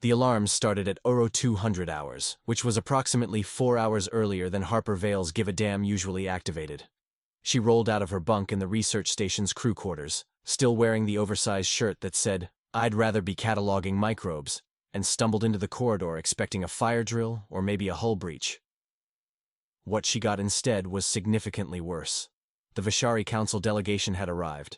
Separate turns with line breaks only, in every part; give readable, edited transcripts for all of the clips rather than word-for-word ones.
The alarms started at 0200 hours, which was approximately 4 hours earlier than Harper Vale's Give a Damn usually activated. She rolled out of her bunk in the research station's crew quarters, still wearing the oversized shirt that said, "I'd rather be cataloging microbes," and stumbled into the corridor expecting a fire drill or maybe a hull breach. What she got instead was significantly worse. The Veshari Council delegation had arrived.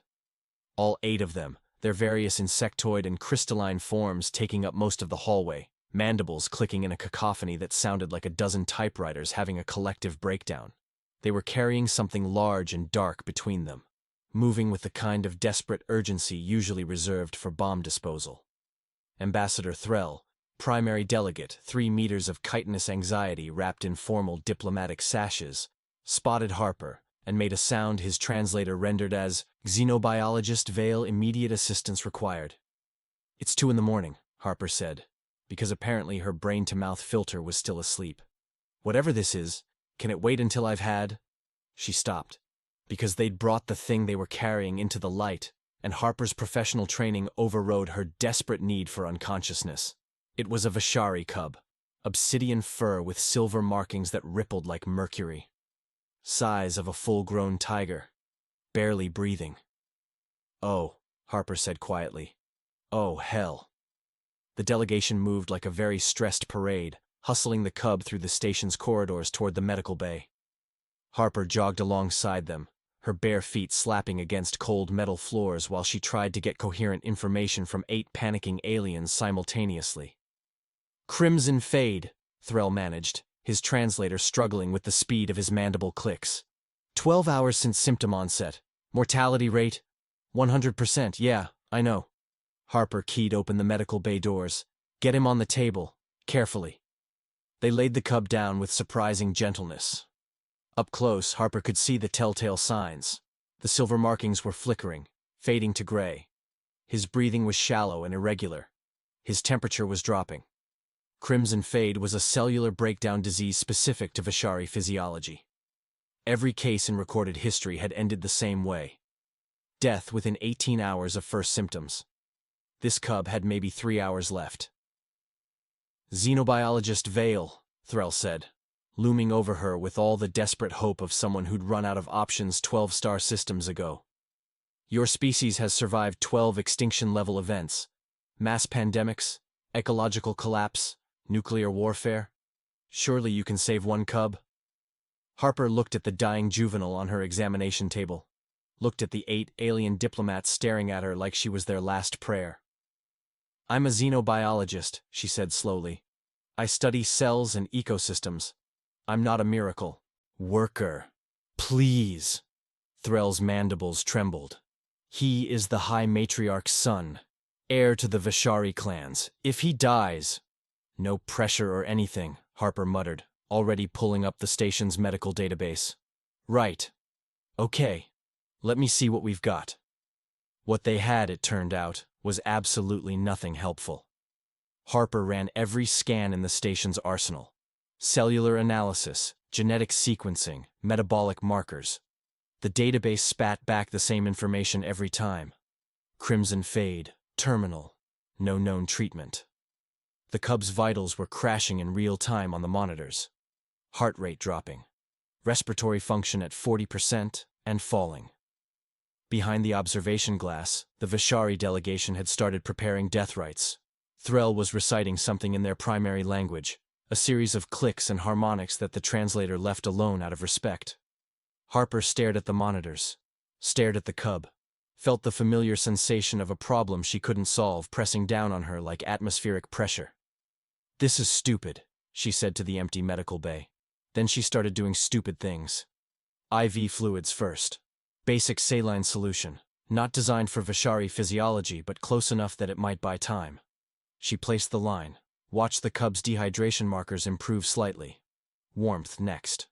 All 8 of them, their various insectoid and crystalline forms taking up most of the hallway, mandibles clicking in a cacophony that sounded like a dozen typewriters having a collective breakdown. They were carrying something large and dark between them, moving with the kind of desperate urgency usually reserved for bomb disposal. Ambassador Threll, primary delegate, 3 meters of chitinous anxiety wrapped in formal diplomatic sashes, spotted Harper and made a sound his translator rendered as, "Xenobiologist Vale, immediate assistance required." "It's 2 in the morning, Harper said, because apparently her brain-to-mouth filter was still asleep. "Whatever this is, can it wait until I've had—" She stopped, because they'd brought the thing they were carrying into the light, and Harper's professional training overrode her desperate need for unconsciousness. It was a Veshari cub, obsidian fur with silver markings that rippled like mercury. Size of a full-grown tiger, barely breathing. "Oh," Harper said quietly. "Oh, hell." The delegation moved like a very stressed parade, hustling the cub through the station's corridors toward the medical bay. Harper jogged alongside them, her bare feet slapping against cold metal floors while she tried to get coherent information from 8 panicking aliens simultaneously. "Crimson Fade," Threll managed, his translator struggling with the speed of his mandible clicks. 12 hours since symptom onset. Mortality rate? 100%, yeah, I know." Harper keyed open the medical bay doors. "Get him on the table, carefully." They laid the cub down with surprising gentleness. Up close, Harper could see the telltale signs. The silver markings were flickering, fading to gray. His breathing was shallow and irregular. His temperature was dropping. Crimson Fade was a cellular breakdown disease specific to Veshari physiology. Every case in recorded history had ended the same way. Death within 18 hours of first symptoms. This cub had maybe 3 hours left. "Xenobiologist Vale," Threll said, looming over her with all the desperate hope of someone who'd run out of options 12-star systems ago. "Your species has survived 12 extinction-level events. Mass pandemics, ecological collapse, nuclear warfare. Surely you can save one cub?" Harper looked at the dying juvenile on her examination table, looked at the 8 alien diplomats staring at her like she was their last prayer. "I'm a xenobiologist," she said slowly. "I study cells and ecosystems. I'm not a miracle." "Worker. Please." Threll's mandibles trembled. "He is the High Matriarch's son, heir to the Veshari clans. If he dies—" "No pressure or anything," Harper muttered, already pulling up the station's medical database. "Right. Okay. Let me see what we've got." What they had, it turned out, was absolutely nothing helpful. Harper ran every scan in the station's arsenal. Cellular analysis, genetic sequencing, metabolic markers. The database spat back the same information every time. Crimson Fade, terminal, no known treatment. The cub's vitals were crashing in real time on the monitors. Heart rate dropping. Respiratory function at 40% and falling. Behind the observation glass, the Veshari delegation had started preparing death rites. Threll was reciting something in their primary language, a series of clicks and harmonics that the translator left alone out of respect. Harper stared at the monitors, stared at the cub, felt the familiar sensation of a problem she couldn't solve pressing down on her like atmospheric pressure. "This is stupid," she said to the empty medical bay. Then she started doing stupid things. IV fluids first. Basic saline solution, not designed for Veshari physiology but close enough that it might buy time. She placed the line, watched the cub's dehydration markers improve slightly. Warmth next.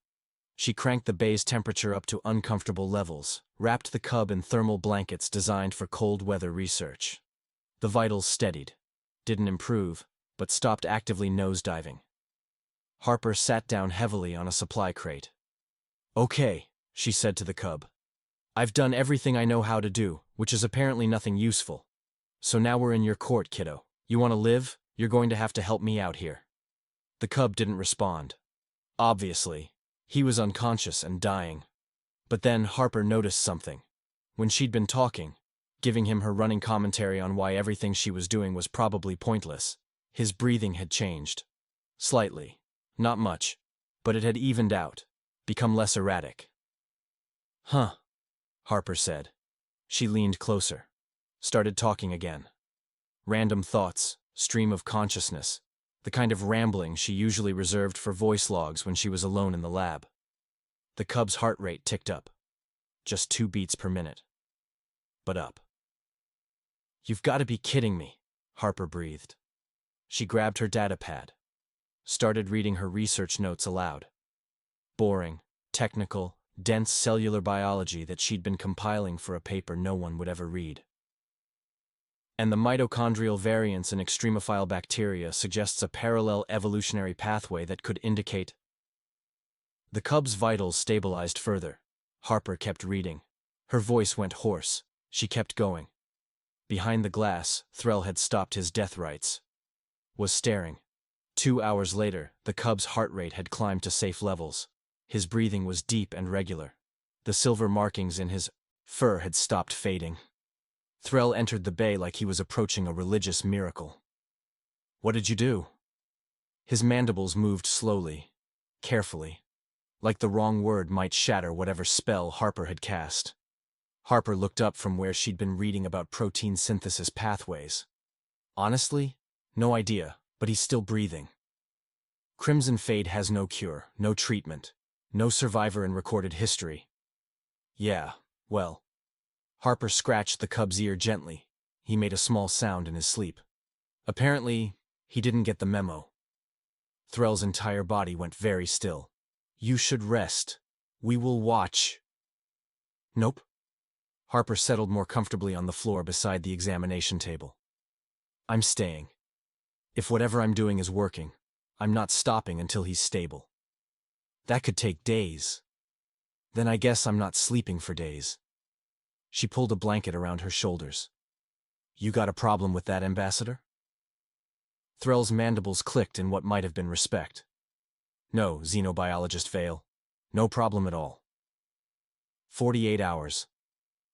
She cranked the bay's temperature up to uncomfortable levels, wrapped the cub in thermal blankets designed for cold weather research. The vitals steadied. Didn't improve, but stopped actively nosediving. Harper sat down heavily on a supply crate. "Okay," she said to the cub. "I've done everything I know how to do, which is apparently nothing useful. So now we're in your court, kiddo. You want to live? You're going to have to help me out here. The cub didn't respond. Obviously, he was unconscious and dying. But then Harper noticed something. When she'd been talking, giving him her running commentary on why everything she was doing was probably pointless, his breathing had changed. Slightly. Not much. But it had evened out, become less erratic. Huh, Harper said. She leaned closer. Started talking again. Random thoughts, stream of consciousness, the kind of rambling she usually reserved for voice logs when she was alone in the lab. The cub's heart rate ticked up. Just 2 beats per minute. But up. You've got to be kidding me, Harper breathed. She grabbed her data pad. Started reading her research notes aloud. Boring, technical, dense cellular biology that she'd been compiling for a paper no one would ever read. And the mitochondrial variance in extremophile bacteria suggests a parallel evolutionary pathway that could indicate. The cub's vitals stabilized further. Harper kept reading. Her voice went hoarse. She kept going. Behind the glass, Threll had stopped his death rites. Was staring. 2 hours later, the cub's heart rate had climbed to safe levels. His breathing was deep and regular. The silver markings in his fur had stopped fading. Threll entered the bay like he was approaching a religious miracle. What did you do? His mandibles moved slowly, carefully, like the wrong word might shatter whatever spell Harper had cast. Harper looked up from where she'd been reading about protein synthesis pathways. Honestly, no idea, but he's still breathing. Crimson Fade has no cure, no treatment, no survivor in recorded history. Yeah, well. Harper scratched the cub's ear gently. He made a small sound in his sleep. Apparently, he didn't get the memo. Threll's entire body went very still. You should rest. We will watch. Nope. Harper settled more comfortably on the floor beside the examination table. I'm staying. If whatever I'm doing is working, I'm not stopping until he's stable. That could take days. Then I guess I'm not sleeping for days. She pulled a blanket around her shoulders. You got a problem with that, Ambassador? Threll's mandibles clicked in what might have been respect. No, Xenobiologist Vale. No problem at all. 48 hours.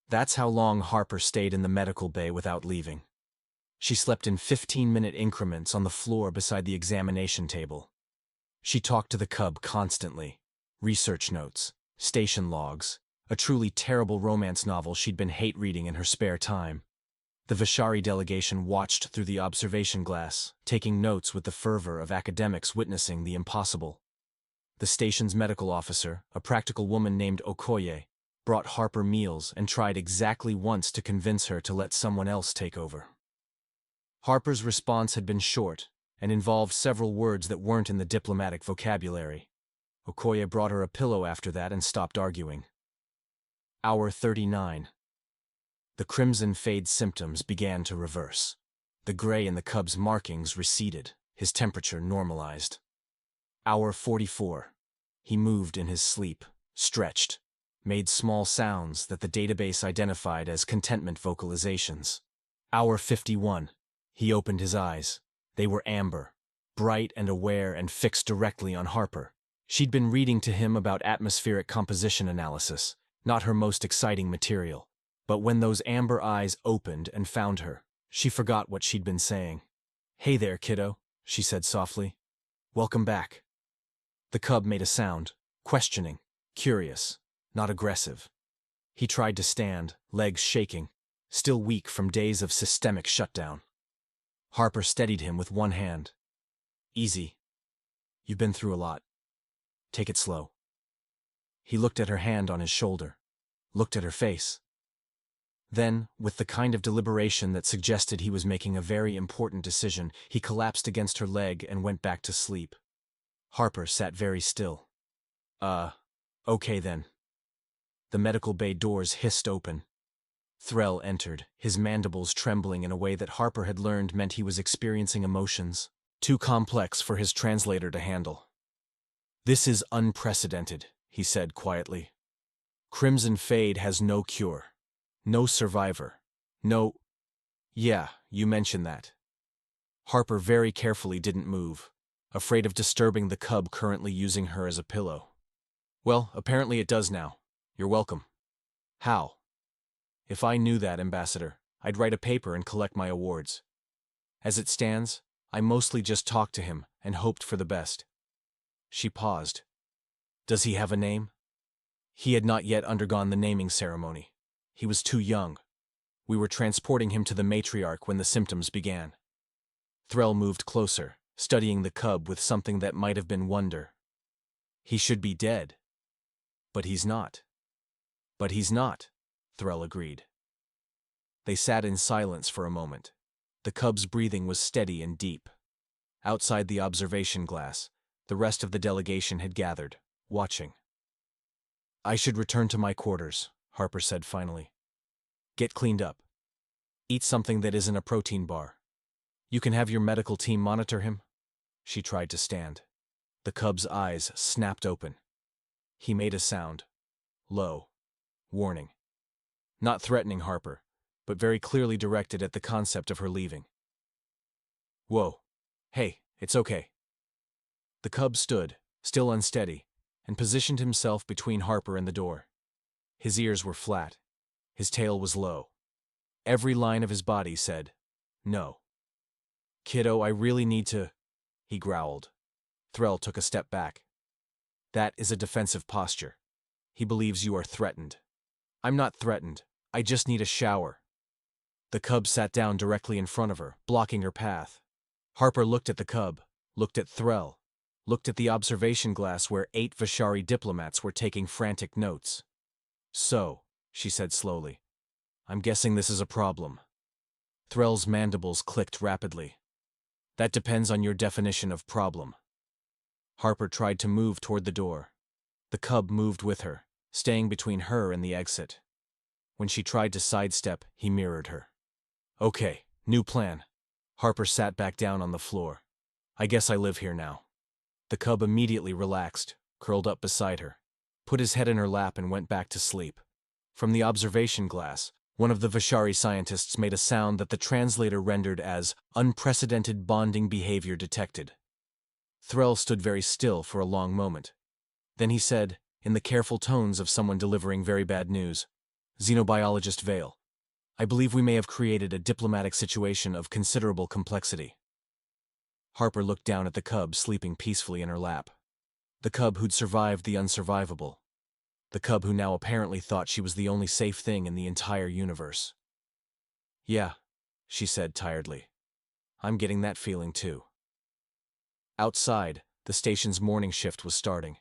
That's how long Harper stayed in the medical bay without leaving. She slept in 15-minute increments on the floor beside the examination table. She talked to the cub constantly. Research notes, station logs, a truly terrible romance novel she'd been hate reading in her spare time. The Veshari delegation watched through the observation glass, taking notes with the fervor of academics witnessing the impossible. The station's medical officer, a practical woman named Okoye, brought Harper meals and tried exactly once to convince her to let someone else take over. Harper's response had been short and involved several words that weren't in the diplomatic vocabulary. Okoye brought her a pillow after that and stopped arguing. Hour 39. The crimson fade symptoms began to reverse. The gray in the cub's markings receded, his temperature normalized. Hour 44. He moved in his sleep, stretched, made small sounds that the database identified as contentment vocalizations. Hour 51. He opened his eyes. They were amber, bright and aware and fixed directly on Harper. She'd been reading to him about atmospheric composition analysis, not her most exciting material. But when those amber eyes opened and found her, she forgot what she'd been saying. Hey there, kiddo, she said softly. Welcome back. The cub made a sound, questioning, curious, not aggressive. He tried to stand, legs shaking, still weak from days of systemic shutdown. Harper steadied him with one hand. Easy. You've been through a lot. Take it slow. He looked at her hand on his shoulder, looked at her face. Then, with the kind of deliberation that suggested he was making a very important decision, he collapsed against her leg and went back to sleep. Harper sat very still. Okay then. The medical bay doors hissed open. Threll entered, his mandibles trembling in a way that Harper had learned meant he was experiencing emotions too complex for his translator to handle. This is unprecedented, he said quietly. Crimson Fade has no cure. No survivor. No. Yeah, you mentioned that. Harper very carefully didn't move, afraid of disturbing the cub currently using her as a pillow. Well, apparently it does now. You're welcome. How? If I knew that, Ambassador, I'd write a paper and collect my awards. As it stands, I mostly just talked to him and hoped for the best. She paused. Does he have a name? He had not yet undergone the naming ceremony. He was too young. We were transporting him to the matriarch when the symptoms began. Threll moved closer, studying the cub with something that might have been wonder. He should be dead. But he's not. But he's not, Threll agreed. They sat in silence for a moment. The cub's breathing was steady and deep. Outside the observation glass, the rest of the delegation had gathered, watching. I should return to my quarters, Harper said finally. Get cleaned up. Eat something that isn't a protein bar. You can have your medical team monitor him. She tried to stand. The cub's eyes snapped open. He made a sound. Low. Warning. Not threatening Harper, but very clearly directed at the concept of her leaving. Whoa. Hey, it's okay. The cub stood, still unsteady, and positioned himself between Harper and the door. His ears were flat. His tail was low. Every line of his body said, no. Kiddo, I really need to, he growled. Threll took a step back. That is a defensive posture. He believes you are threatened. I'm not threatened. I just need a shower. The cub sat down directly in front of her, blocking her path. Harper looked at the cub, looked at Threll, looked at the observation glass where 8 Veshari diplomats were taking frantic notes. So, she said slowly, I'm guessing this is a problem. Threll's mandibles clicked rapidly. That depends on your definition of problem. Harper tried to move toward the door. The cub moved with her, staying between her and the exit. When she tried to sidestep, he mirrored her. Okay, new plan. Harper sat back down on the floor. I guess I live here now. The cub immediately relaxed, curled up beside her, put his head in her lap and went back to sleep. From the observation glass, one of the Veshari scientists made a sound that the translator rendered as unprecedented bonding behavior detected. Threll stood very still for a long moment. Then he said, in the careful tones of someone delivering very bad news, Xenobiologist Vale, I believe we may have created a diplomatic situation of considerable complexity. Harper looked down at the cub sleeping peacefully in her lap. The cub who'd survived the unsurvivable. The cub who now apparently thought she was the only safe thing in the entire universe. Yeah, she said tiredly. I'm getting that feeling too. Outside, the station's morning shift was starting.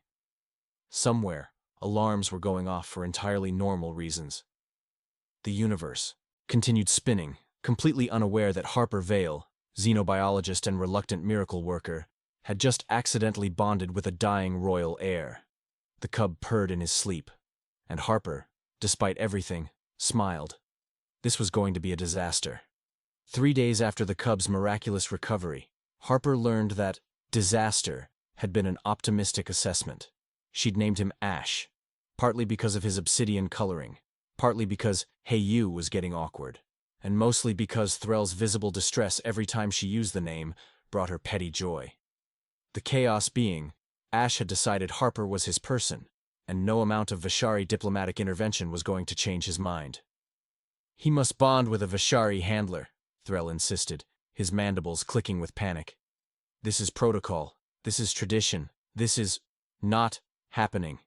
Somewhere, alarms were going off for entirely normal reasons. The universe continued spinning, completely unaware that Harper Vale, xenobiologist and reluctant miracle worker, had just accidentally bonded with a dying royal heir. The cub purred in his sleep, and Harper, despite everything, smiled. This was going to be a disaster. 3 days after the cub's miraculous recovery, Harper learned that disaster had been an optimistic assessment. She'd named him Ash, partly because of his obsidian coloring, partly because "Hey you" was getting awkward, and mostly because Threll's visible distress every time she used the name brought her petty joy. The chaos being, Ash had decided Harper was his person, and no amount of Veshari diplomatic intervention was going to change his mind. He must bond with a Veshari handler, Threll insisted, his mandibles clicking with panic. This is protocol, this is tradition, this is not happening.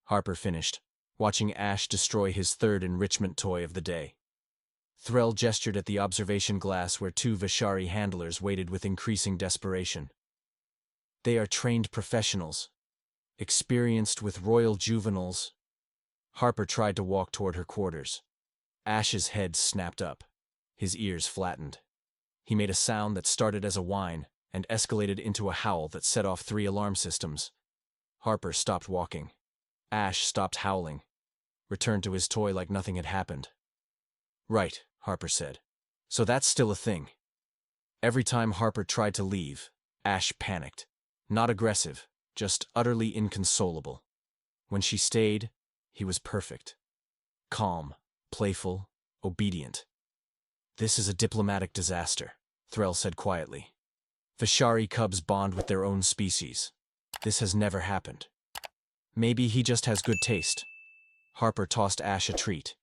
Harper finished, watching Ash destroy his third enrichment toy of the day. Threll gestured at the observation glass where 2 Veshari handlers waited with increasing desperation. They are trained professionals, experienced with royal juveniles. Harper tried to walk toward her quarters. Ash's head snapped up. His ears flattened. He made a sound that started as a whine and escalated into a howl that set off 3 alarm systems. Harper stopped walking. Ash stopped howling, returned to his toy like nothing had happened. Right, Harper said. So that's still a thing. Every time Harper tried to leave, Ash panicked. Not aggressive, just utterly inconsolable. When she stayed, he was perfect. Calm, playful, obedient. This is a diplomatic disaster, Threll said quietly. Veshari cubs bond with their own species. This has never happened. Maybe he just has good taste. Harper tossed Ash a treat.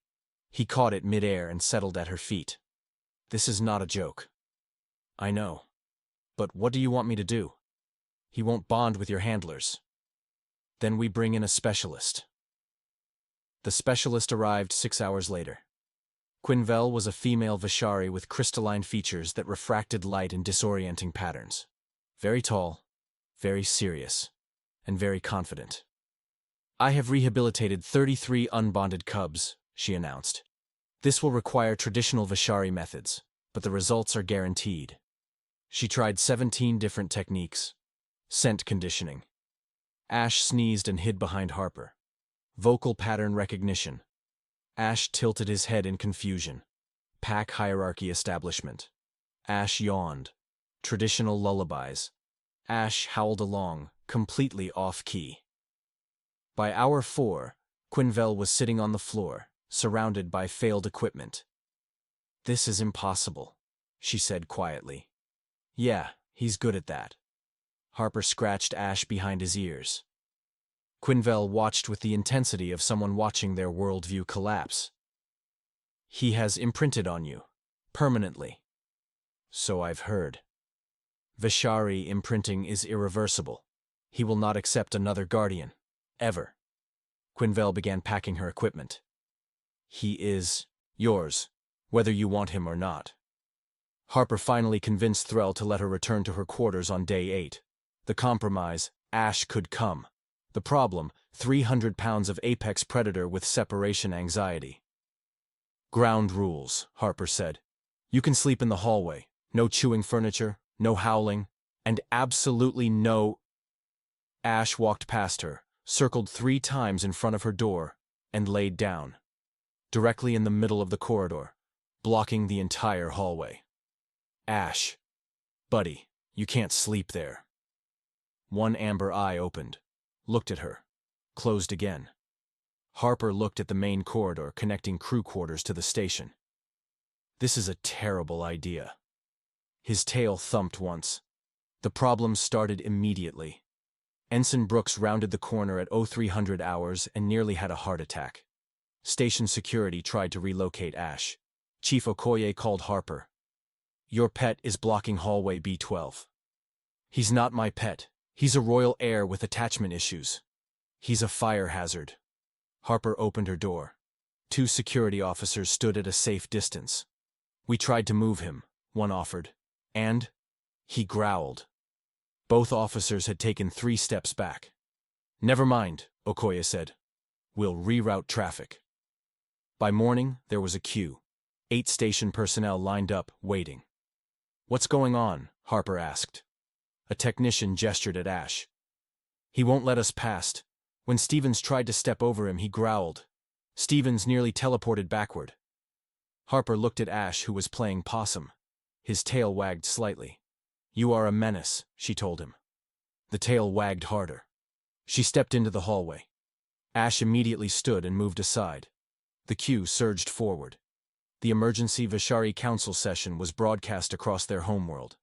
He caught it mid-air and settled at her feet. This is not a joke. I know. But what do you want me to do? He won't bond with your handlers. Then we bring in a specialist. The specialist arrived 6 hours later. Quinvel was a female Veshari with crystalline features that refracted light in disorienting patterns. Very tall, very serious, and very confident. I have rehabilitated 33 unbonded cubs, she announced. This will require traditional Veshari methods, but the results are guaranteed. She tried 17 different techniques. Scent conditioning. Ash sneezed and hid behind Harper. Vocal pattern recognition. Ash tilted his head in confusion. Pack hierarchy establishment. Ash yawned. Traditional lullabies. Ash howled along, completely off-key. By hour 4, Quinvel was sitting on the floor, surrounded by failed equipment. This is impossible, she said quietly. Yeah, he's good at that. Harper scratched Ash behind his ears. Quinvel watched with the intensity of someone watching their worldview collapse. He has imprinted on you, permanently. So I've heard. Veshari imprinting is irreversible. He will not accept another guardian. Ever. Quinvel began packing her equipment. He is yours, whether you want him or not. Harper finally convinced Threll to let her return to her quarters on day 8. The compromise, Ash could come. The problem, 300 pounds of apex predator with separation anxiety. Ground rules, Harper said. You can sleep in the hallway, no chewing furniture, no howling, and absolutely no... Ash walked past her, circled 3 times in front of her door, and laid down. Directly in the middle of the corridor, blocking the entire hallway. Ash. Buddy, you can't sleep there. One amber eye opened, looked at her, closed again. Harper looked at the main corridor connecting crew quarters to the station. This is a terrible idea. His tail thumped once. The problem started immediately. Ensign Brooks rounded the corner at 0300 hours and nearly had a heart attack. Station security tried to relocate Ash. Chief Okoye called Harper. Your pet is blocking hallway B12. He's not my pet. He's a royal heir with attachment issues. He's a fire hazard. Harper opened her door. 2 security officers stood at a safe distance. We tried to move him, one offered. And he growled. Both officers had taken 3 steps back. Never mind, Okoye said. We'll reroute traffic. By morning, there was a queue. 8 station personnel lined up, waiting. What's going on? Harper asked. A technician gestured at Ash. He won't let us past. When Stevens tried to step over him, he growled. Stevens nearly teleported backward. Harper looked at Ash, who was playing possum. His tail wagged slightly. You are a menace, she told him. The tail wagged harder. She stepped into the hallway. Ash immediately stood and moved aside. The queue surged forward. The emergency Veshari council session was broadcast across their homeworld.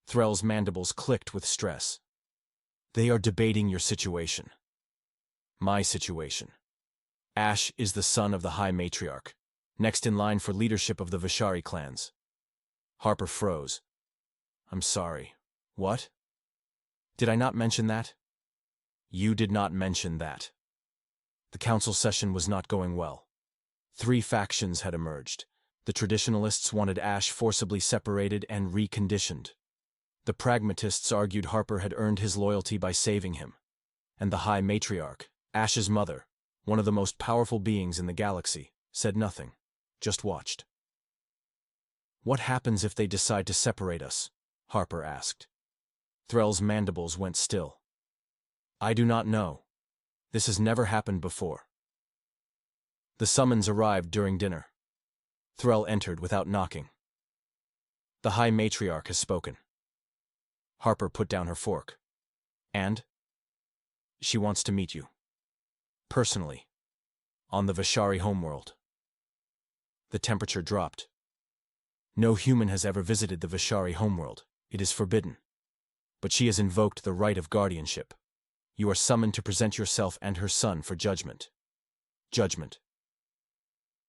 Threll's mandibles clicked with stress. They are debating your situation. My situation. Ash is the son of the High Matriarch, next in line for leadership of the Veshari clans. Harper froze. I'm sorry. What? Did I not mention that? You did not mention that. The council session was not going well. 3 factions had emerged. The traditionalists wanted Ash forcibly separated and reconditioned. The pragmatists argued Harper had earned his loyalty by saving him. And the High Matriarch, Ash's mother, one of the most powerful beings in the galaxy, said nothing, just watched. What happens if they decide to separate us? Harper asked. Threll's mandibles went still. I do not know. This has never happened before. The summons arrived during dinner. Threll entered without knocking. The High Matriarch has spoken. Harper put down her fork. And? She wants to meet you. Personally. On the Veshari homeworld. The temperature dropped. No human has ever visited the Veshari homeworld. It is forbidden. But she has invoked the right of guardianship. You are summoned to present yourself and her son for judgment. Judgment.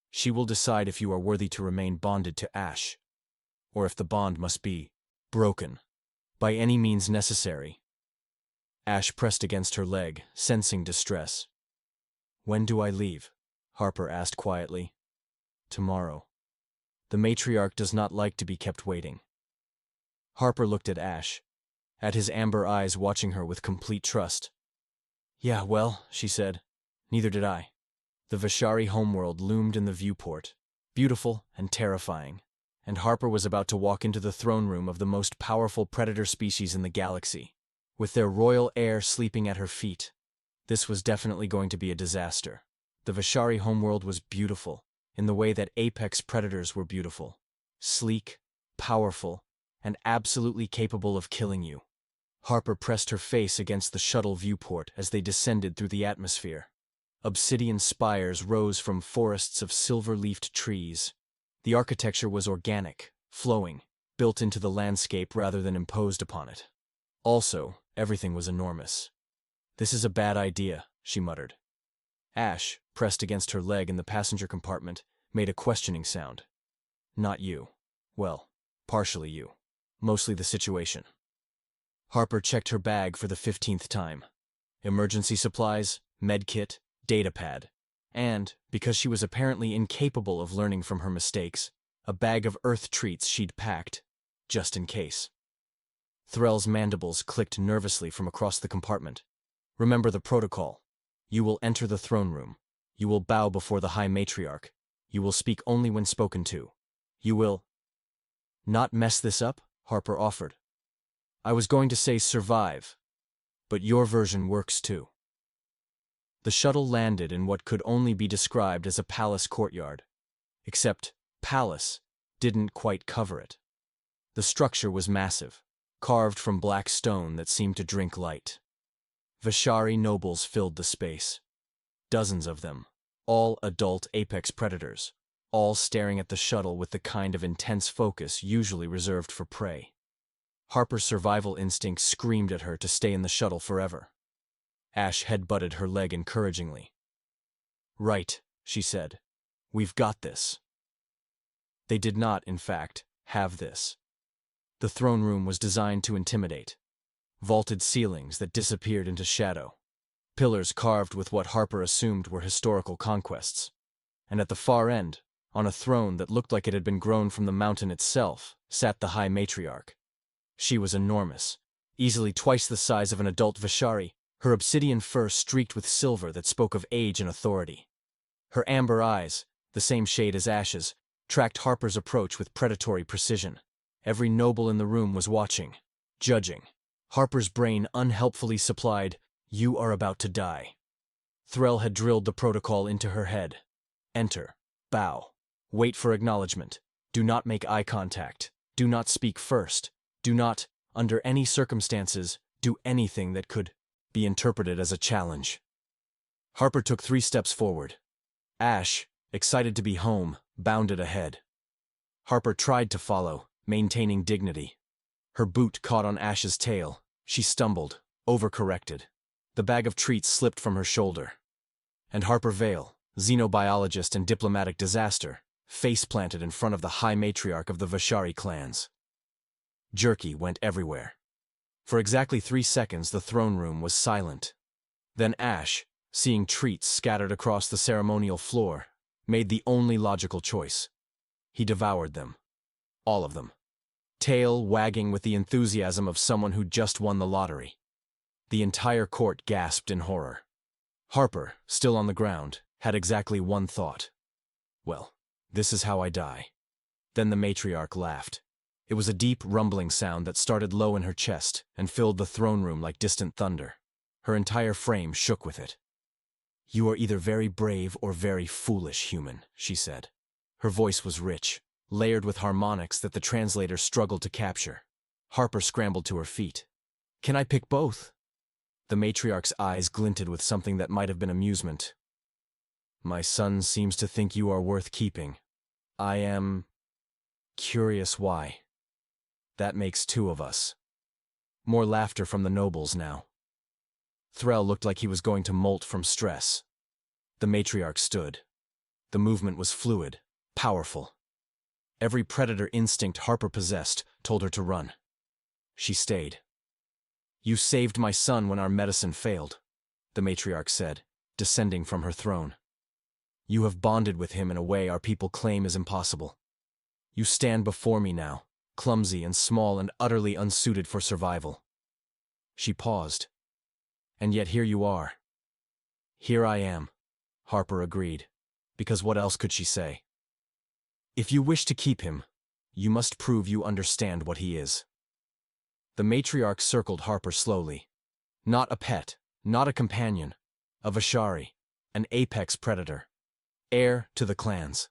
She will decide if you are worthy to remain bonded to Ash, or if the bond must be broken by any means necessary. Ash pressed against her leg, sensing distress. When do I leave? Harper asked quietly. Tomorrow. The matriarch does not like to be kept waiting. Harper looked at Ash, at his amber eyes watching her with complete trust. Yeah, well, she said. Neither did I. The Veshari homeworld loomed in the viewport, beautiful and terrifying, and Harper was about to walk into the throne room of the most powerful predator species in the galaxy, with their royal heir sleeping at her feet. This was definitely going to be a disaster. The Veshari homeworld was beautiful, in the way that apex predators were beautiful. Sleek, powerful, and absolutely capable of killing you. Harper pressed her face against the shuttle viewport as they descended through the atmosphere. Obsidian spires rose from forests of silver-leafed trees. The architecture was organic, flowing, built into the landscape rather than imposed upon it. Also, everything was enormous. This is a bad idea, she muttered. Ash, pressed against her leg in the passenger compartment, made a questioning sound. Not you. Well, partially you. Mostly the situation. Harper checked her bag for the 15th time. Emergency supplies, medkit, datapad, and, because she was apparently incapable of learning from her mistakes, a bag of Earth treats she'd packed, just in case. Threll's mandibles clicked nervously from across the compartment. Remember the protocol. You will enter the throne room. You will bow before the High Matriarch. You will speak only when spoken to. You will not mess this up, Harper offered. I was going to say survive, but your version works too. The shuttle landed in what could only be described as a palace courtyard, except palace didn't quite cover it. The structure was massive, carved from black stone that seemed to drink light. Veshari nobles filled the space. Dozens of them, all adult apex predators, all staring at the shuttle with the kind of intense focus usually reserved for prey. Harper's survival instinct screamed at her to stay in the shuttle forever. Ash head-butted her leg encouragingly. Right, she said. We've got this. They did not, in fact, have this. The throne room was designed to intimidate. Vaulted ceilings that disappeared into shadow. Pillars carved with what Harper assumed were historical conquests. And at the far end, on a throne that looked like it had been grown from the mountain itself, sat the High Matriarch. She was enormous, easily twice the size of an adult Veshari, her obsidian fur streaked with silver that spoke of age and authority. Her amber eyes, the same shade as Ash's, tracked Harper's approach with predatory precision. Every noble in the room was watching, judging. Harper's brain unhelpfully supplied, "You are about to die." Threll had drilled the protocol into her head. Enter. Bow. Wait for acknowledgement. Do not make eye contact. Do not speak first. Do not, under any circumstances, do anything that could be interpreted as a challenge. Harper took 3 steps forward. Ash, excited to be home, bounded ahead. Harper tried to follow, maintaining dignity. Her boot caught on Ash's tail. She stumbled, overcorrected. The bag of treats slipped from her shoulder. And Harper Vale, xenobiologist and diplomatic disaster, face-planted in front of the High Matriarch of the Veshari clans. Jerky went everywhere. For exactly 3 seconds the throne room was silent. Then Ash, seeing treats scattered across the ceremonial floor, made the only logical choice. He devoured them. All of them. Tail wagging with the enthusiasm of someone who'd just won the lottery. The entire court gasped in horror. Harper, still on the ground, had exactly one thought. Well, this is how I die. Then the matriarch laughed. It was a deep, rumbling sound that started low in her chest and filled the throne room like distant thunder. Her entire frame shook with it. You are either very brave or very foolish, human, she said. Her voice was rich, layered with harmonics that the translator struggled to capture. Harper scrambled to her feet. Can I pick both? The matriarch's eyes glinted with something that might have been amusement. My son seems to think you are worth keeping. I am... Curious why. That makes two of us. More laughter from the nobles now. Threll looked like he was going to molt from stress. The matriarch stood. The movement was fluid, powerful. Every predator instinct Harper possessed told her to run. She stayed. "You saved my son when our medicine failed," the matriarch said, descending from her throne. "You have bonded with him in a way our people claim is impossible. You stand before me now, clumsy and small and utterly unsuited for survival." She paused. "And yet here you are." "Here I am," Harper agreed, because what else could she say? "If you wish to keep him, you must prove you understand what he is." The matriarch circled Harper slowly. "Not a pet, not a companion, a Veshari, an apex predator, heir to the clans.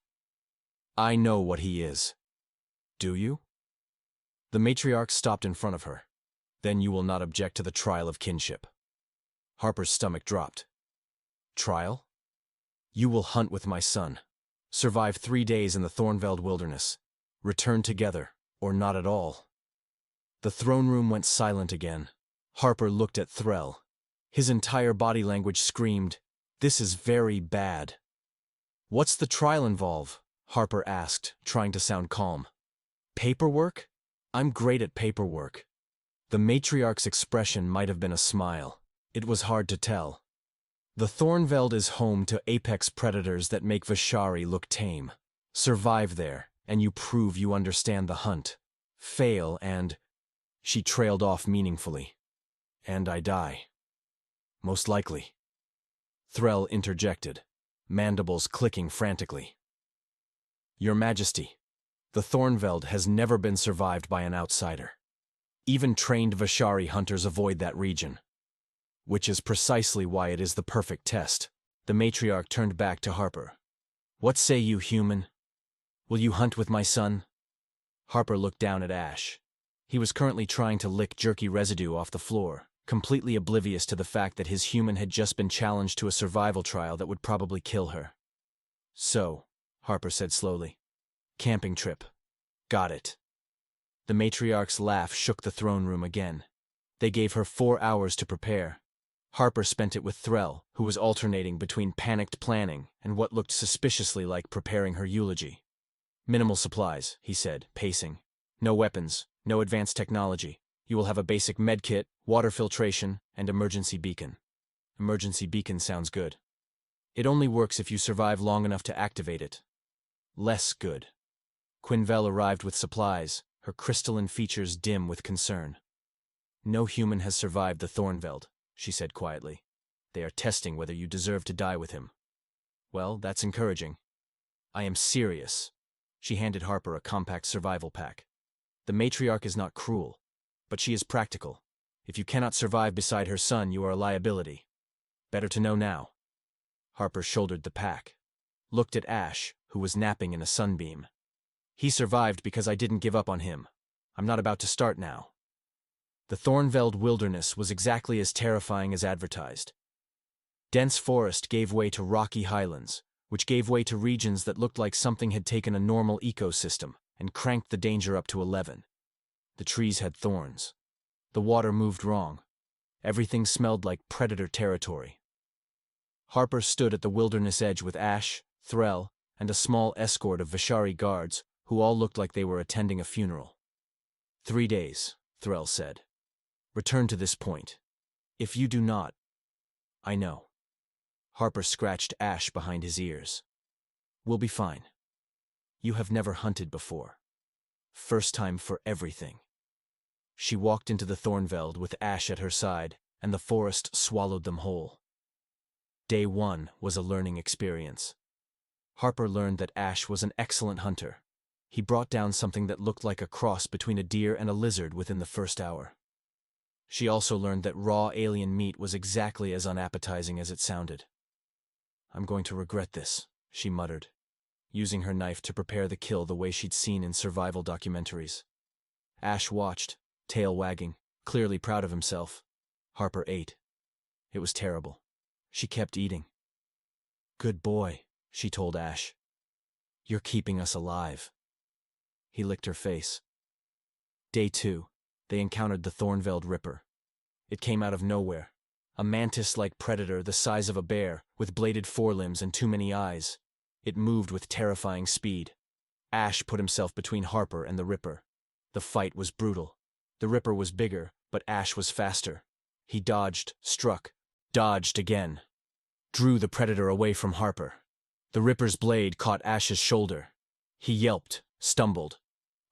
I know what he is." "Do you?" The matriarch stopped in front of her. "Then you will not object to the trial of kinship." Harper's stomach dropped. "Trial? You will hunt with my son, survive 3 days in the Thornveld wilderness, return together, or not at all." The throne room went silent again. Harper looked at Threll. His entire body language screamed, "This is very bad." "What's the trial involve?" Harper asked, trying to sound calm. "Paperwork? I'm great at paperwork." The matriarch's expression might have been a smile. It was hard to tell. "The Thornveld is home to apex predators that make Veshari look tame. Survive there, and you prove you understand the hunt. Fail and—" She trailed off meaningfully. "And I die. Most likely." Threll interjected, mandibles clicking frantically. "Your Majesty, the Thornveld has never been survived by an outsider. Even trained Veshari hunters avoid that region. Which is precisely why it is the perfect test." The matriarch turned back to Harper. "What say you, human? Will you hunt with my son?" Harper looked down at Ash. He was currently trying to lick jerky residue off the floor, completely oblivious to the fact that his human had just been challenged to a survival trial that would probably kill her. "So," Harper said slowly, "camping trip. Got it." The matriarch's laugh shook the throne room again. They gave her 4 hours to prepare. Harper spent it with Threll, who was alternating between panicked planning and what looked suspiciously like preparing her eulogy. "Minimal supplies," he said, pacing. "No weapons, no advanced technology. You will have a basic medkit, water filtration, and emergency beacon." Emergency beacon sounds good. "It only works if you survive long enough to activate it." Less good. Quinvelle arrived with supplies, her crystalline features dim with concern. "No human has survived the Thornveld," she said quietly. "They are testing whether you deserve to die with him." "Well, that's encouraging." "I am serious." She handed Harper a compact survival pack. "The matriarch is not cruel, but she is practical. If you cannot survive beside her son, you are a liability. Better to know now." Harper shouldered the pack. Looked at Ash, who was napping in a sunbeam. "He survived because I didn't give up on him. I'm not about to start now." The Thornveld wilderness was exactly as terrifying as advertised. Dense forest gave way to rocky highlands, which gave way to regions that looked like something had taken a normal ecosystem and cranked the danger up to 11. The trees had thorns. The water moved wrong. Everything smelled like predator territory. Harper stood at the wilderness edge with Ash, Threll, and a small escort of Veshari guards, who all looked like they were attending a funeral. 3 days, Threll said. "Return to this point. If you do not—" "I know." Harper scratched Ash behind his ears. "We'll be fine. You have never hunted before. First time for everything." She walked into the Thornveld with Ash at her side, and the forest swallowed them whole. Day 1 was a learning experience. Harper learned that Ash was an excellent hunter. He brought down something that looked like a cross between a deer and a lizard within the first hour. She also learned that raw alien meat was exactly as unappetizing as it sounded. "I'm going to regret this," she muttered, using her knife to prepare the kill the way she'd seen in survival documentaries. Ash watched, tail wagging, clearly proud of himself. Harper ate. It was terrible. She kept eating. "Good boy," she told Ash. "You're keeping us alive." He licked her face. Day 2, they encountered the Thornveld Ripper. It came out of nowhere. A mantis-like predator the size of a bear, with bladed forelimbs and too many eyes. It moved with terrifying speed. Ash put himself between Harper and the Ripper. The fight was brutal. The Ripper was bigger, but Ash was faster. He dodged, struck, dodged again. Drew the predator away from Harper. The Ripper's blade caught Ash's shoulder. He yelped, stumbled.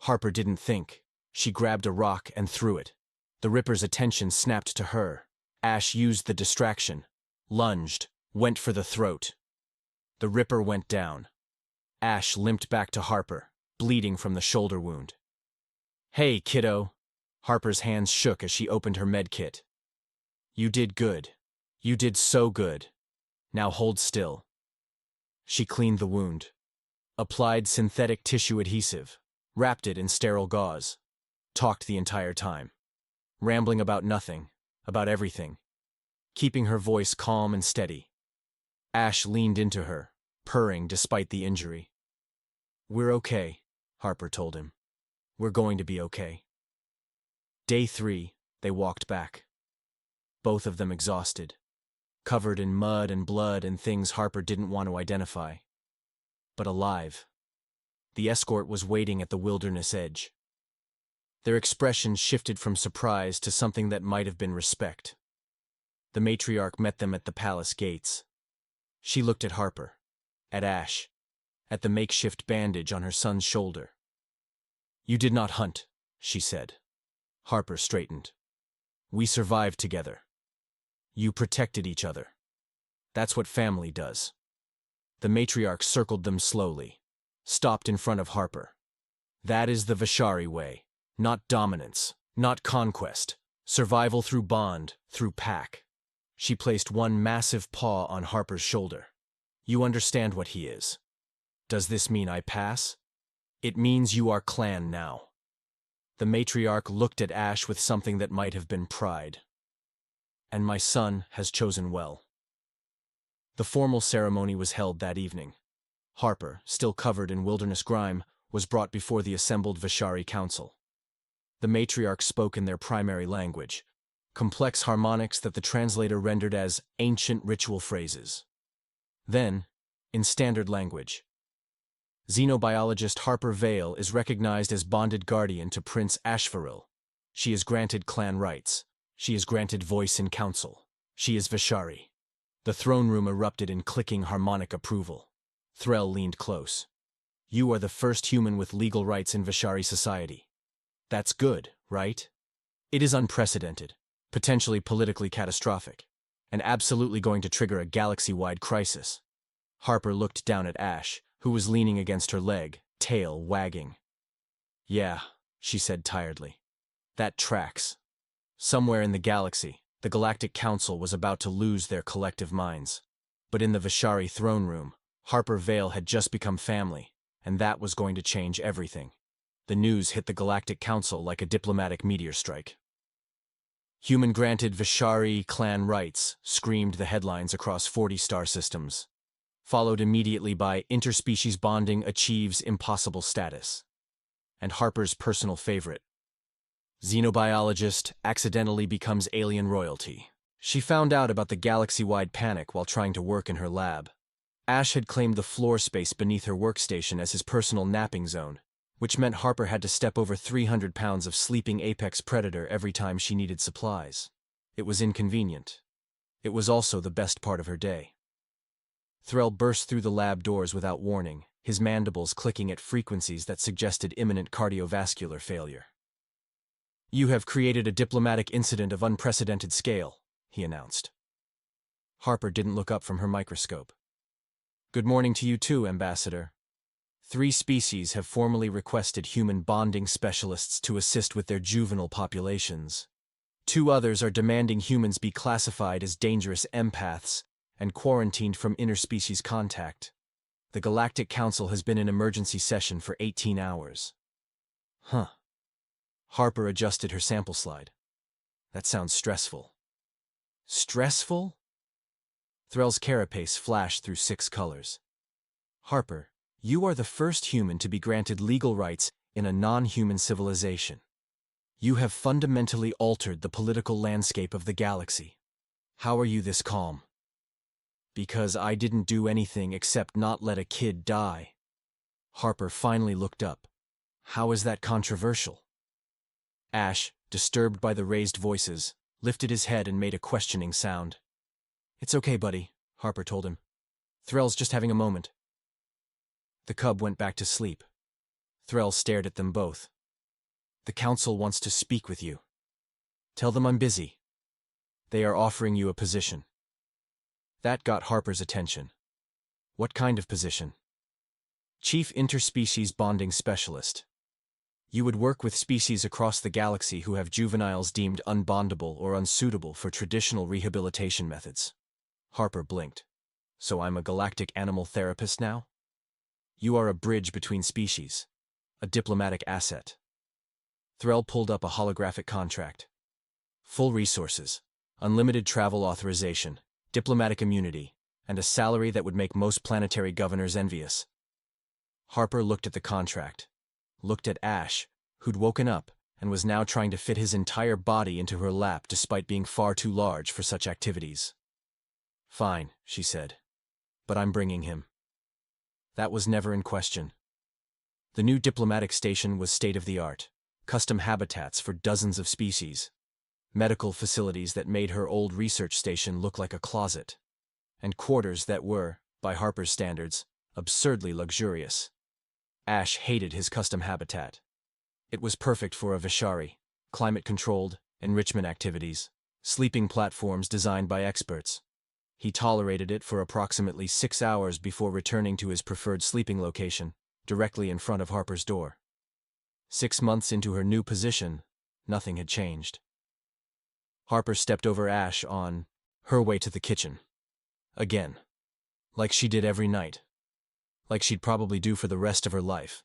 Harper didn't think. She grabbed a rock and threw it. The Ripper's attention snapped to her. Ash used the distraction, lunged, went for the throat. The Ripper went down. Ash limped back to Harper, bleeding from the shoulder wound. "Hey, kiddo." Harper's hands shook as she opened her med kit. "You did good. You did so good. Now hold still." She cleaned the wound, applied synthetic tissue adhesive, wrapped it in sterile gauze, talked the entire time, rambling about nothing, about everything, keeping her voice calm and steady. Ash leaned into her, purring despite the injury. "We're okay," Harper told him. "We're going to be okay." Day 3, they walked back. Both of them exhausted, covered in mud and blood and things Harper didn't want to identify. But alive. The escort was waiting at the wilderness edge. Their expressions shifted from surprise to something that might have been respect. The matriarch met them at the palace gates. She looked at Harper, at Ash, at the makeshift bandage on her son's shoulder. "You did not hunt," she said. Harper straightened. "We survived together. You protected each other. That's what family does." The matriarch circled them slowly, stopped in front of Harper. "That is the Veshari way. Not dominance, not conquest. Survival through bond, through pack." She placed one massive paw on Harper's shoulder. "You understand what he is. Does this mean I pass? It means you are clan now." The matriarch looked at Ash with something that might have been pride. "And my son has chosen well." The formal ceremony was held that evening. Harper, still covered in wilderness grime, was brought before the assembled Veshari council. The matriarch spoke in their primary language, complex harmonics that the translator rendered as ancient ritual phrases. Then, in standard language, Xenobiologist Harper Vale is recognized as bonded guardian to Prince Ashvaril. She is granted clan rights. She is granted voice in council. She is Veshari. The throne room erupted in clicking harmonic approval. Threll leaned close. "You are the first human with legal rights in Veshari society. That's good, right? It is unprecedented, potentially politically catastrophic, and absolutely going to trigger a galaxy-wide crisis." Harper looked down at Ash, who was leaning against her leg, tail wagging. "Yeah," she said tiredly. "That tracks." Somewhere in the galaxy, the Galactic Council was about to lose their collective minds. But in the Veshari throne room, Harper Vale had just become family, and that was going to change everything. The news hit the Galactic Council like a diplomatic meteor strike. "Human granted Veshari clan rights," screamed the headlines across 40 star systems, followed immediately by "interspecies bonding achieves impossible status." And Harper's personal favorite, "Xenobiologist accidentally becomes alien royalty." She found out about the galaxy-wide panic while trying to work in her lab. Ash had claimed the floor space beneath her workstation as his personal napping zone, which meant Harper had to step over 300 pounds of sleeping apex predator every time she needed supplies. It was inconvenient. It was also the best part of her day. Threll burst through the lab doors without warning, his mandibles clicking at frequencies that suggested imminent cardiovascular failure. "You have created a diplomatic incident of unprecedented scale," he announced. Harper didn't look up from her microscope. "Good morning to you too, Ambassador. 3 species have formally requested human bonding specialists to assist with their juvenile populations. 2 others are demanding humans be classified as dangerous empaths and quarantined from interspecies contact. The Galactic Council has been in emergency session for 18 hours. Huh. Harper adjusted her sample slide. "That sounds stressful." "Stressful?" Threll's carapace flashed through 6 colors. "Harper, you are the first human to be granted legal rights in a non-human civilization. You have fundamentally altered the political landscape of the galaxy. How are you this calm? Because I didn't do anything except not let a kid die. Harper finally looked up. How is that controversial? Ash, disturbed by the raised voices, lifted his head and made a questioning sound. It's okay, buddy, Harper told him. Threll's just having a moment. The cub went back to sleep. Threll stared at them both. The council wants to speak with you. Tell them I'm busy. They are offering you a position. That got Harper's attention. What kind of position? Chief Interspecies Bonding Specialist. You would work with species across the galaxy who have juveniles deemed unbondable or unsuitable for traditional rehabilitation methods. Harper blinked. So I'm a galactic animal therapist now? You are a bridge between species. A diplomatic asset. Threll pulled up a holographic contract. Full resources, unlimited travel authorization, diplomatic immunity, and a salary that would make most planetary governors envious. Harper looked at the contract, looked at Ash, who'd woken up and was now trying to fit his entire body into her lap despite being far too large for such activities. Fine, she said. But I'm bringing him. That was never in question. The new diplomatic station was state-of-the-art, custom habitats for dozens of species, medical facilities that made her old research station look like a closet, and quarters that were, by Harper's standards, absurdly luxurious. Ash hated his custom habitat. It was perfect for a Veshari, climate-controlled, enrichment activities, sleeping platforms designed by experts. He tolerated it for approximately 6 hours before returning to his preferred sleeping location, directly in front of Harper's door. 6 months into her new position, nothing had changed. Harper stepped over Ash on her way to the kitchen. Again. Like she did every night. Like she'd probably do for the rest of her life.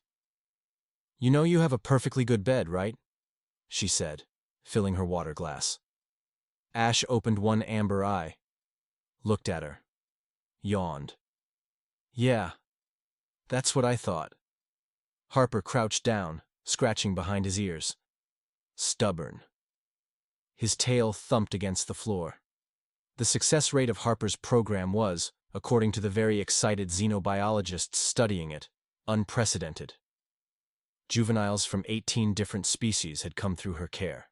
You know you have a perfectly good bed, right? She said, filling her water glass. Ash opened one amber eye. Looked at her. Yawned. Yeah. That's what I thought. Harper crouched down, scratching behind his ears. Stubborn. His tail thumped against the floor. The success rate of Harper's program was, according to the very excited xenobiologists studying it, unprecedented. Juveniles from 18 different species had come through her care.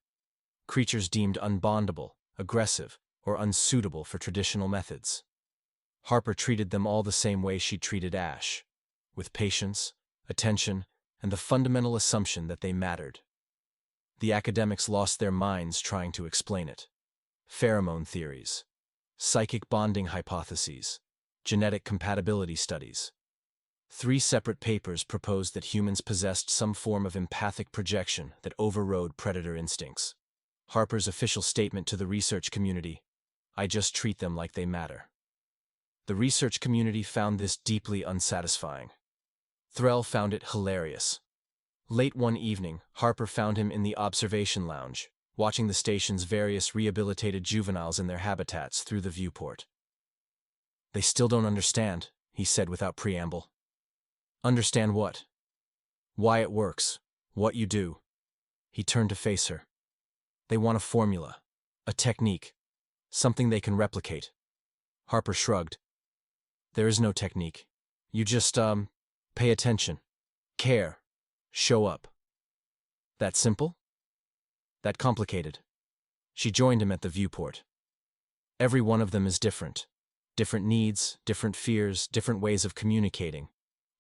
Creatures deemed unbondable, aggressive, or unsuitable for traditional methods. Harper treated them all the same way she treated Ash, with patience, attention, and the fundamental assumption that they mattered. The academics lost their minds trying to explain it. Pheromone theories, psychic bonding hypotheses, genetic compatibility studies. 3 separate papers proposed that humans possessed some form of empathic projection that overrode predator instincts. Harper's official statement to the research community: I just treat them like they matter. The research community found this deeply unsatisfying. Threll found it hilarious. Late one evening, Harper found him in the observation lounge, watching the station's various rehabilitated juveniles in their habitats through the viewport. They still don't understand, he said without preamble. Understand what? Why it works, what you do. He turned to face her. They want a formula, a technique, something they can replicate. Harper shrugged. There is no technique. You just, pay attention, care, show up. That simple? That complicated. She joined him at the viewport. Every one of them is different. Different needs, different fears, different ways of communicating.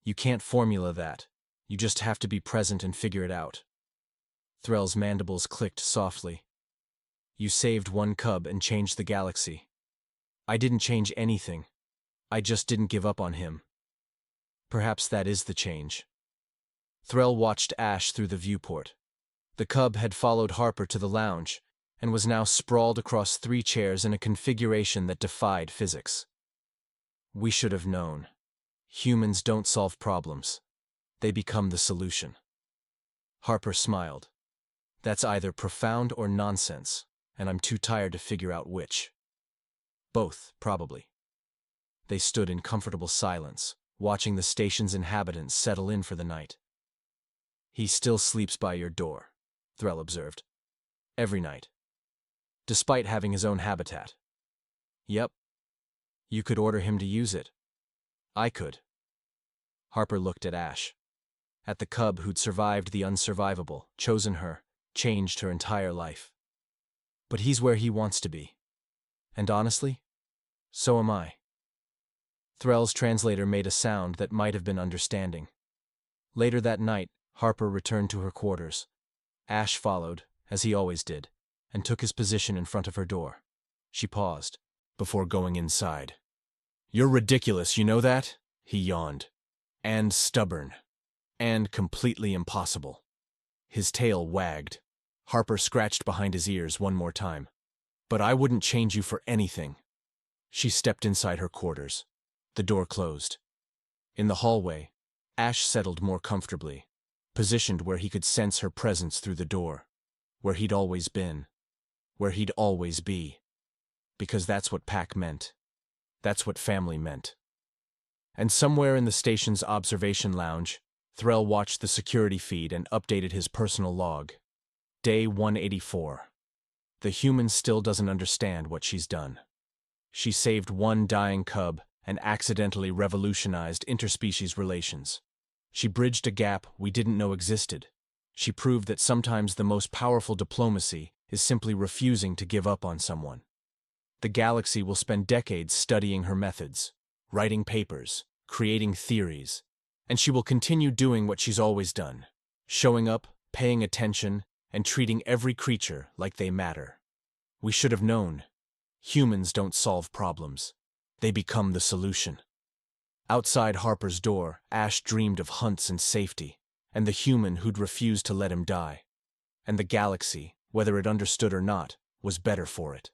You can't formula that. You just have to be present and figure it out. Threll's mandibles clicked softly. You saved one cub and changed the galaxy. I didn't change anything. I just didn't give up on him. Perhaps that is the change. Threll watched Ash through the viewport. The cub had followed Harper to the lounge and was now sprawled across 3 chairs in a configuration that defied physics. We should have known. Humans don't solve problems. They become the solution. Harper smiled. That's either profound or nonsense, and I'm too tired to figure out which. Both, probably. They stood in comfortable silence, watching the station's inhabitants settle in for the night. He still sleeps by your door, Threll observed. Every night. Despite having his own habitat. Yep. You could order him to use it. I could. Harper looked at Ash. At the cub who'd survived the unsurvivable, chosen her, changed her entire life. But he's where he wants to be. And honestly, so am I. Threll's translator made a sound that might have been understanding. Later that night, Harper returned to her quarters. Ash followed, as he always did, and took his position in front of her door. She paused, before going inside. You're ridiculous, you know that? He yawned. And stubborn. And completely impossible. His tail wagged. Harper scratched behind his ears one more time. But I wouldn't change you for anything. She stepped inside her quarters. The door closed. In the hallway, Ash settled more comfortably, positioned where he could sense her presence through the door, where he'd always been, where he'd always be. Because that's what pack meant. That's what family meant. And somewhere in the station's observation lounge, Threll watched the security feed and updated his personal log. Day 184. The human still doesn't understand what she's done. She saved one dying cub and accidentally revolutionized interspecies relations. She bridged a gap we didn't know existed. She proved that sometimes the most powerful diplomacy is simply refusing to give up on someone. The galaxy will spend decades studying her methods, writing papers, creating theories, and she will continue doing what she's always done, showing up, paying attention, and treating every creature like they matter. We should have known. Humans don't solve problems. They become the solution. Outside Harper's door, Ash dreamed of hunts and safety, and the human who'd refused to let him die. And the galaxy, whether it understood or not, was better for it.